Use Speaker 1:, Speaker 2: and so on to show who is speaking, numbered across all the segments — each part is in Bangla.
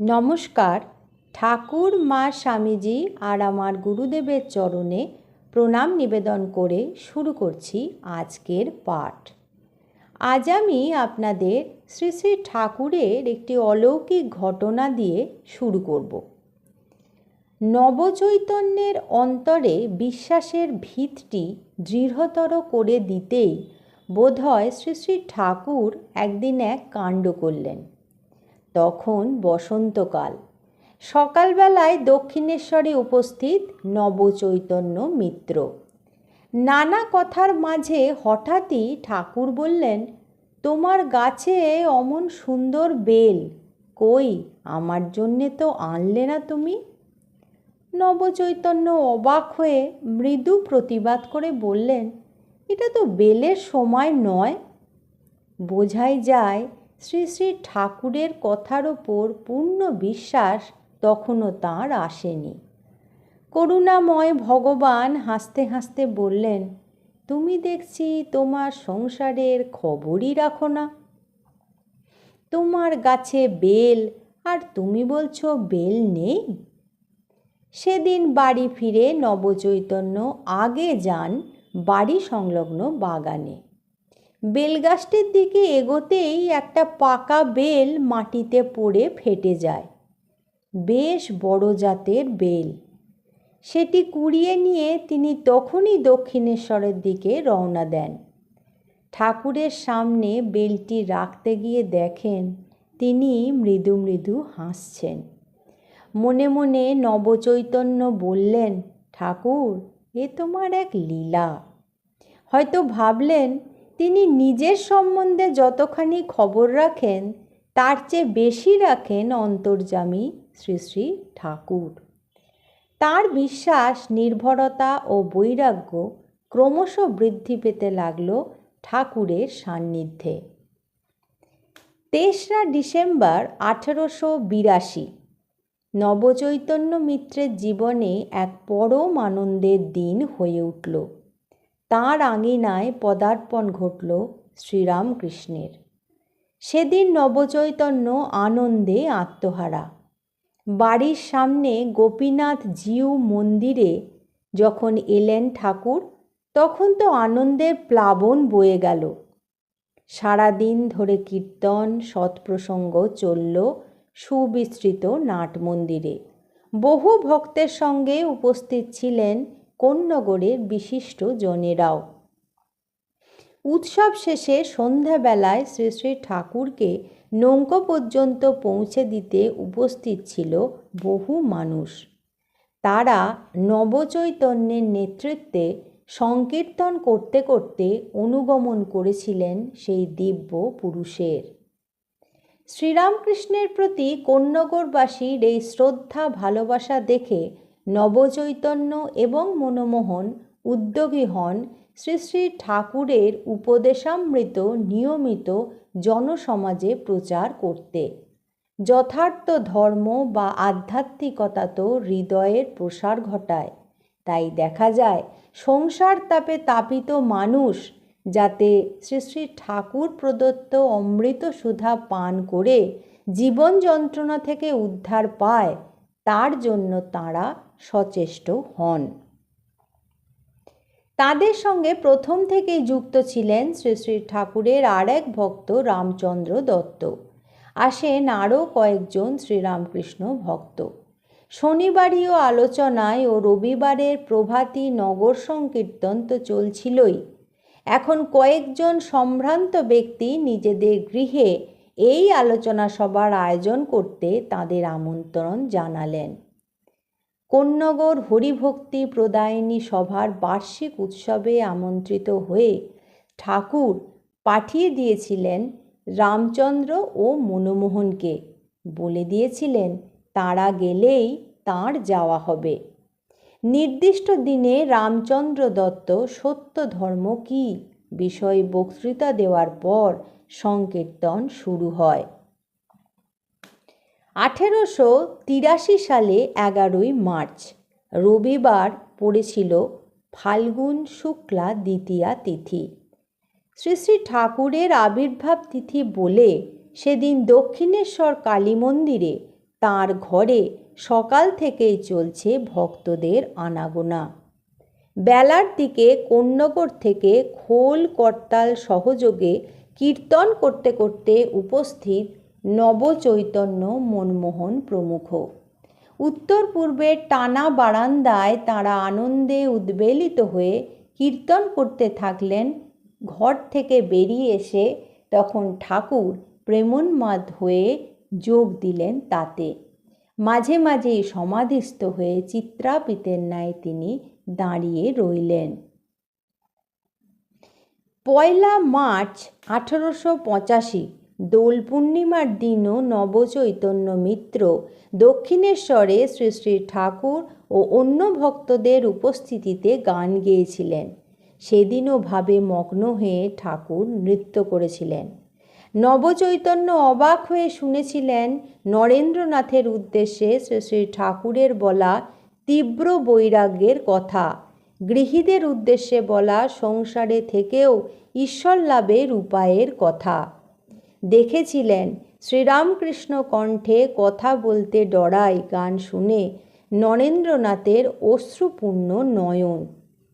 Speaker 1: নমস্কার। ঠাকুর মা স্বামীজি আর আমার গুরুদেবের চরণে প্রণাম নিবেদন করে শুরু করছি আজকের পাঠ। আজ আমি আপনাদের শ্রী শ্রী ঠাকুরের একটি অলৌকিক ঘটনা দিয়ে শুরু করব। নবচৈতন্যের অন্তরে বিশ্বাসের ভিতটি দৃঢ়তর করে দিতেই বোধহয় শ্রী শ্রী ঠাকুর একদিন এক কাণ্ড করলেন। তখন বসন্তকাল। সকালবেলায় দক্ষিণেশ্বরে উপস্থিত নবচৈতন্য মিত্র। নানা কথার মাঝে হঠাৎই ঠাকুর বললেন, তোমার গাছে অমন সুন্দর বেল, কই আমার জন্যে তো আনলে না তুমি? নবচৈতন্য অবাক হয়ে মৃদু প্রতিবাদ করে বললেন, এটা তো বেলের সময় নয়। বোঝাই যায় শ্রী শ্রী ঠাকুরের কথার ওপর পূর্ণ বিশ্বাস তখনও তাঁর আসেনি। করুণাময় ভগবান হাসতে হাসতে বললেন, তুমি দেখছি তোমার সংসারের খবরই রাখো না। তোমার গাছে বেল আর তুমি বলছো বেল নেই। সেদিন বাড়ি ফিরে নবচৈতন্য আগে যান বাড়ি সংলগ্ন বাগানে। বেলগাছটির দিকে এগোতেই একটা পাকা বেল মাটিতে পড়ে ফেটে যায়। বেশ বড় জাতের বেল। সেটি কুড়িয়ে নিয়ে তিনি তখনই দক্ষিণেশ্বরের দিকে রওনা দেন। ঠাকুরের সামনে বেলটি রাখতে গিয়ে দেখেন তিনি মৃদু মৃদু হাসছেন। মনে মনে নবচৈতন্য বললেন, ঠাকুর, এ তোমার এক লীলা। হয়তো ভাবলেন তিনি নিজের সম্বন্ধে যতখানি খবর রাখেন তার চেয়ে বেশি রাখেন অন্তর্যামী শ্রী শ্রী ঠাকুর। তার বিশ্বাস, নির্ভরতা ও বৈরাগ্য ক্রমশ বৃদ্ধি পেতে লাগল ঠাকুরের সান্নিধ্যে। ৩রা ডিসেম্বর 1882 নবচৈতন্য মিত্রের জীবনে এক পরম আনন্দের দিন হয়ে উঠল। তাঁর আঙিনায় পদার্পণ ঘটল শ্রীরামকৃষ্ণের। সেদিন নবচৈতন্য আনন্দে আত্মহারা। বাড়ির সামনে গোপীনাথ জিউ মন্দিরে যখন এলেন ঠাকুর, তখন তো আনন্দের প্লাবন বয়ে গেল। সারাদিন ধরে কীর্তন সৎপ্রসঙ্গ চলল সুবিস্তৃত নাট মন্দিরে। বহু ভক্তের সঙ্গে উপস্থিত ছিলেন কোন্নগরের বিশিষ্ট জনেরাও। উৎসব শেষে সন্ধ্যাবেলায় শ্রী শ্রী ঠাকুরকে নৌকো পর্যন্ত পৌঁছে দিতে উপস্থিত ছিল বহু মানুষ। তারা নবচৈতন্যের নেতৃত্বে সংকীর্তন করতে করতে অনুগমন করেছিলেন সেই দিব্য পুরুষের। শ্রীরামকৃষ্ণের প্রতি কোন্নগরবাসীর এই শ্রদ্ধা ভালোবাসা দেখে নবচৈতন্য এবং মনমোহন উদ্যোগী হন শ্রী শ্রী ঠাকুরের উপদেশামৃত নিয়মিত জনসমাজে প্রচার করতে। যথার্থ ধর্ম বা আধ্যাত্মিকতা তো হৃদয়ের প্রসার ঘটায়। তাই দেখা যায় সংসার তাপে তাপিত মানুষ যাতে শ্রী শ্রী ঠাকুর প্রদত্ত অমৃত সুধা পান করে জীবন যন্ত্রণা থেকে উদ্ধার পায়, তার জন্য তাঁরা সচেষ্ট হন। তাদের সঙ্গে প্রথম থেকেই যুক্ত ছিলেন শ্রী শ্রী ঠাকুরের আর এক ভক্ত রামচন্দ্র দত্ত। আসেন আরও কয়েকজন শ্রীরামকৃষ্ণ ভক্ত। শনিবারীয় আলোচনায় ও রবিবারের প্রভাতী নগর সংকীর্তন তো চলছিলই। এখন কয়েকজন সম্ভ্রান্ত ব্যক্তি নিজেদের গৃহে এই আলোচনা সভার আয়োজন করতে তাদের আমন্ত্রণ জানালেন। কোন্নগর হরিভক্তি প্রদায়িনী সভার বার্ষিক উৎসবে আমন্ত্রিত হয়ে ঠাকুর পাঠিয়ে দিয়েছিলেন রামচন্দ্র ও মনমোহনকে। বলে দিয়েছিলেন তাঁরা গেলেই তাঁর যাওয়া হবে। নির্দিষ্ট দিনে রামচন্দ্র দত্ত সত্য ধর্ম কী বিষয়ে বক্তৃতা দেওয়ার পর সংকীর্তন শুরু হয়। 1883 সালে 11ই মার্চ রবিবার পড়েছিল ফাল্গুন শুক্লা দ্বিতীয়া তিথি। শ্রী শ্রী ঠাকুরের আবির্ভাব তিথি বলে সেদিন দক্ষিণেশ্বর কালী মন্দিরে তার ঘরে সকাল থেকেই চলছে ভক্তদের আনাগোনা। বেলার দিকে কোন্নগর থেকে খোল করতাল সহযোগে কীর্তন করতে করতে উপস্থিত নবচৈতন্য, মনমোহন প্রমুখ। উত্তর পূর্বের টানা বারান্দায় তাঁরা আনন্দে উদ্বেলিত হয়ে কীর্তন করতে থাকলেন। ঘর থেকে বেরিয়ে এসে তখন ঠাকুর প্রেমোন্মাদ হয়ে যোগ দিলেন তাতে। মাঝে মাঝেই সমাধিস্থ হয়ে চিত্রাপিতের ন্যায় তিনি দাঁড়িয়ে রইলেন। 1 মার্চ 1885 দোল পূর্ণিমার দিনও নবচৈতন্য মিত্র দক্ষিণেশ্বরে শ্রী শ্রী ঠাকুর ও অন্য ভক্তদের উপস্থিতিতে গান গেয়েছিলেন। সেদিনও ভাবে মগ্ন হয়ে ঠাকুর নৃত্য করেছিলেন। নবচৈতন্য অবাক হয়ে শুনেছিলেন নরেন্দ্রনাথের উদ্দেশ্যে শ্রী শ্রী ঠাকুরের বলা তীব্র বৈরাগ্যের কথা, গৃহীদের উদ্দেশ্যে বলা সংসারে থেকেও ঈশ্বর লাভের উপায়ের কথা। দেখেছিলেন শ্রীরামকৃষ্ণ কণ্ঠে কথা বলতে ডরায় গান শুনে নরেন্দ্রনাথের অশ্রুপূর্ণ নয়ন,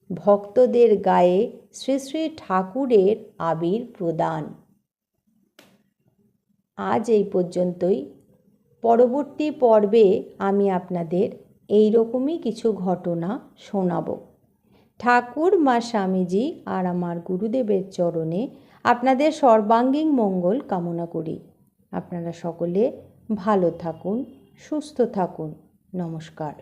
Speaker 1: ভক্তদের গায়ে শ্রী শ্রী ঠাকুরের আবির প্রদান। আজ এই পর্যন্তই। পরবর্তী পর্বে আমি আপনাদের এই রকমই কিছু ঘটনা শোনাব। ঠাকুর, মা স্বামীজি আর আমার গুরুদেবের চরণে আপনাদের সর্বাঙ্গীন মঙ্গল কামনা করি। আপনারা সকলে ভালো থাকুন, সুস্থ থাকুন। নমস্কার।